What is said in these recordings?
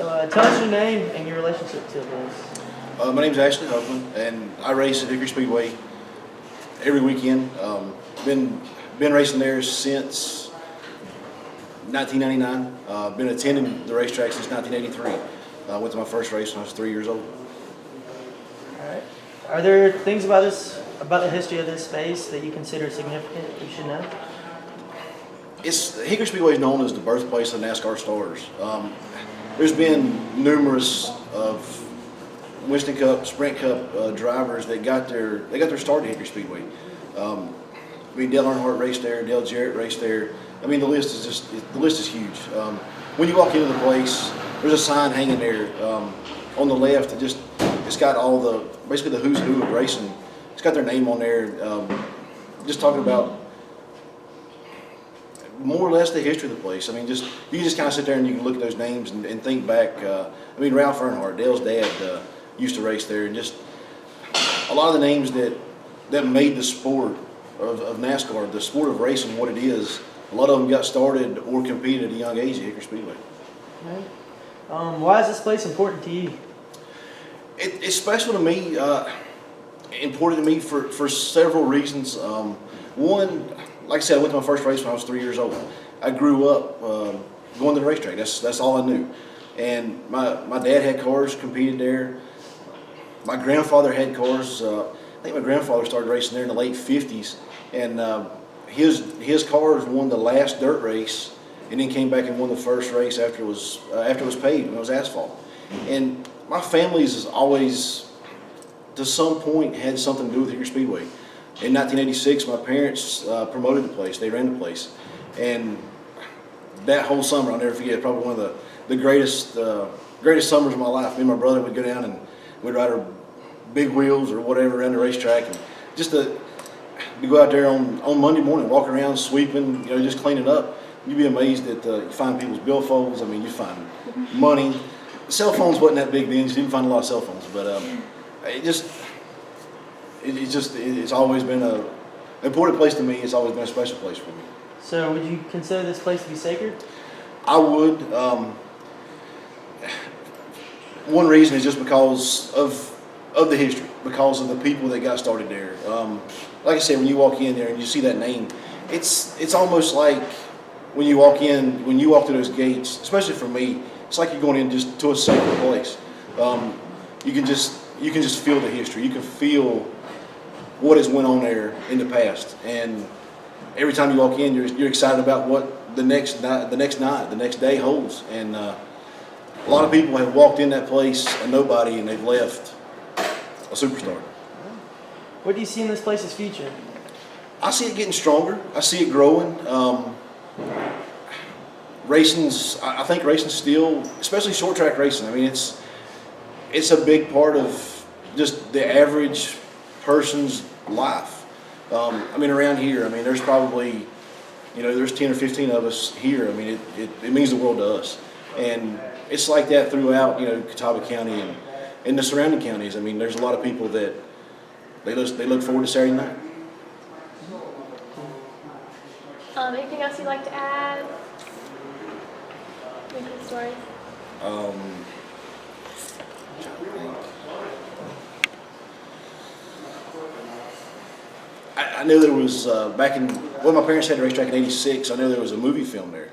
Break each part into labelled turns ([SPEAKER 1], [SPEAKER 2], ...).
[SPEAKER 1] So tell us your name and your relationship to this.
[SPEAKER 2] My name's Ashley Huffman, and I race at Hickory Speedway every weekend. Been racing there since 1999. Been attending the racetrack since 1983. I went to my first race when I was 3 years old.
[SPEAKER 1] All right. Are there things about the history of this space that you consider significant you should know?
[SPEAKER 2] Hickory Speedway is known as the birthplace of NASCAR stars. There's been numerous of Winston Cup, Sprint Cup drivers that got their start at Hickory Speedway. Dale Earnhardt raced there, Dale Jarrett raced there. The list is huge. When you walk into the place, there's a sign hanging there on the left. It's got basically the who's who of racing. It's got their name on there. Just talking about more or less the history of the place. You can just kind of sit there and you can look at those names and think back. Ralph Earnhardt, Dale's dad, used to race there, and just a lot of the names that made the sport of NASCAR, the sport of racing, what it is. A lot of them got started or competed at a young age at Hickory Speedway.
[SPEAKER 1] Right. Why is this place important to you?
[SPEAKER 2] It's special to me, important to me for several reasons. One, like I said, I went to my first race when I was 3 years old. I grew up going to the racetrack. That's all I knew. And my dad had cars, competed there. My grandfather had cars. I think my grandfather started racing there in the late 50s. And his cars won the last dirt race, and then came back and won the first race after it was paved, when it was asphalt. And my family's has always, to some point, had something to do with Hickory Speedway. In 1986, my parents promoted the place. They ran the place, and that whole summer, I'll never forget. Probably one of the greatest summers of my life. Me and my brother would go down and we'd ride our big wheels or whatever around the racetrack, and just to go out there on Monday morning, walk around sweeping, just cleaning up. You'd be amazed that you find people's billfolds. You find money. Cell phones wasn't that big then. You didn't find a lot of cell phones, but it's always been an important place to me. It's always been a special place for me.
[SPEAKER 1] So would you consider this place to be sacred?
[SPEAKER 2] I would. One reason is just because of the history, because of the people that got started there. Like I said, when you walk in there and you see that name, it's almost like when you walk through those gates, especially for me, it's like you're going in just to a sacred place. You can just feel the history. You can feel what has went on there in the past, and every time you walk in, you're excited about what the next day holds. And a lot of people have walked in that place a nobody, and they've left a superstar.
[SPEAKER 1] What do you see in this place's future?
[SPEAKER 2] I see it getting stronger. I see it growing. I think racing's still, especially short track racing. It's a big part of just the average person's life. Around here, there's probably, there's 10 or 15 of us here. It means the world to us. And it's like that throughout, Catawba County and the surrounding counties. There's a lot of people that they look forward to Saturday night.
[SPEAKER 3] Anything else you'd like to add? Recent stories?
[SPEAKER 2] I knew there was my parents had the racetrack in '86. I knew there was a movie film there,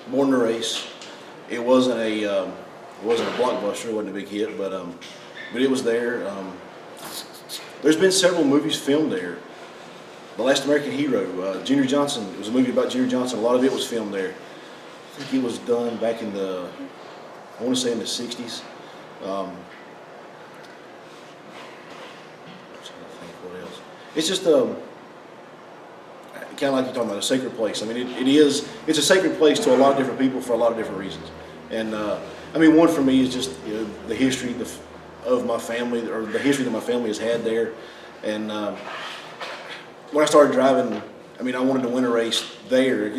[SPEAKER 2] Born to Race. It wasn't a blockbuster. It wasn't a big hit, but it was there. There's been several movies filmed there. The Last American Hero, Junior Johnson. It was a movie about Junior Johnson. A lot of it was filmed there. I think it was done back in I want to say in the '60s. It's just kind of like you're talking about, a sacred place. It's a sacred place to a lot of different people for a lot of different reasons. And one for me is just the history of my family, or the history that my family has had there. And when I started driving, I wanted to win a race there.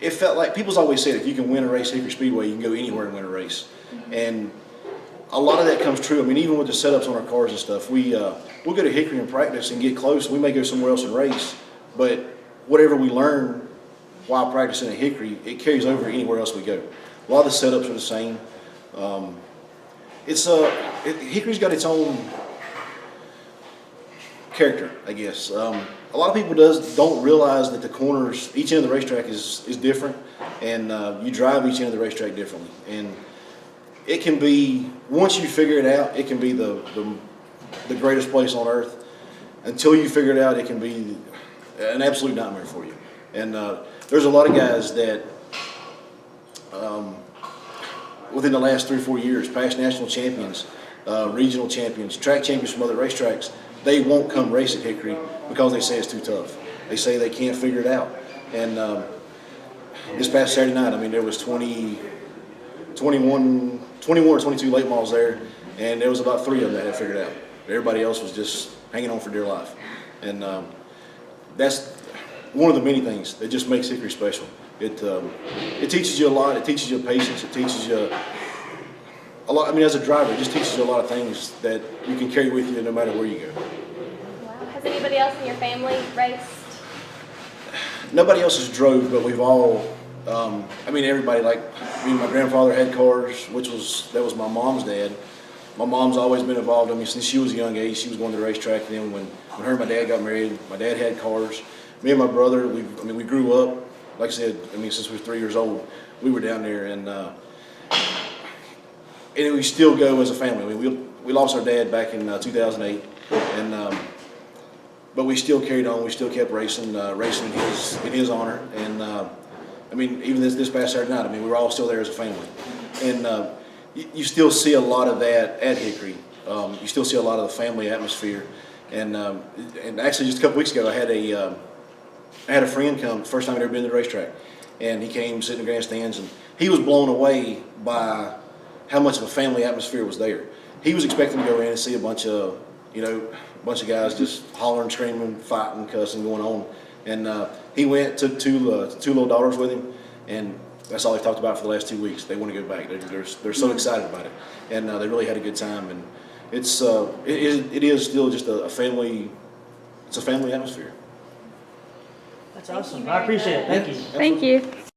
[SPEAKER 2] It felt like, people's always said, if you can win a race at Hickory Speedway, you can go anywhere and win a race. And a lot of that comes true. Even with the setups on our cars and stuff, we'll go to Hickory and practice and get close. We may go somewhere else and race, but whatever we learn while practicing at Hickory, it carries over anywhere else we go. A lot of the setups are the same. Hickory's got its own character, I guess. A lot of people don't realize that the corners, each end of the racetrack is different, and you drive each end of the racetrack differently. And it can be, once you figure it out, it can be the greatest place on earth. Until you figure it out, it can be an absolute nightmare for you. And there's a lot of guys that, within the last 3 or 4 years, past national champions, regional champions, track champions from other racetracks, they won't come race at Hickory because they say it's too tough. They say they can't figure it out. And this past Saturday night, I mean, there was 21 or 22 late models there, and there was about 3 of them that had figured it out. Everybody else was just hanging on for dear life. And that's one of the many things that just makes Hickory special. It teaches you a lot. It teaches you patience. It teaches you a lot. I mean, as a driver, it just teaches you a lot of things that you can carry with you no matter where you go.
[SPEAKER 3] Wow. Has anybody else in your family raced?
[SPEAKER 2] Nobody else has drove, but we've all, I mean, everybody, like, me and my grandfather had cars, that was my mom's dad. My mom's always been involved. I mean, since she was a young age, she was going to the racetrack. And then when her and my dad got married, my dad had cars. Me and my brother, we grew up, like I said, I mean, since we were 3 years old, we were down there. And we still go as a family. I mean, we lost our dad back in 2008. And but we still carried on. We still kept racing in his honor. And I mean, even this past Saturday night, I mean, we were all still there as a family. And you still see a lot of that at Hickory. You still see a lot of the family atmosphere. And actually, just a couple weeks ago, I had a friend come, first time I'd ever been to the racetrack, and he came, sit in the grandstands, and he was blown away by how much of a family atmosphere was there. He was expecting to go in and see a bunch of guys just hollering, screaming, fighting, cussing, going on. And he went, took two little daughters with him, and that's all they've talked about for the last 2 weeks. They want to go back. They're so excited about it, and they really had a good time. And it is still just a family. It's a family atmosphere.
[SPEAKER 1] That's awesome. I appreciate it. Thank you.
[SPEAKER 3] Thank you.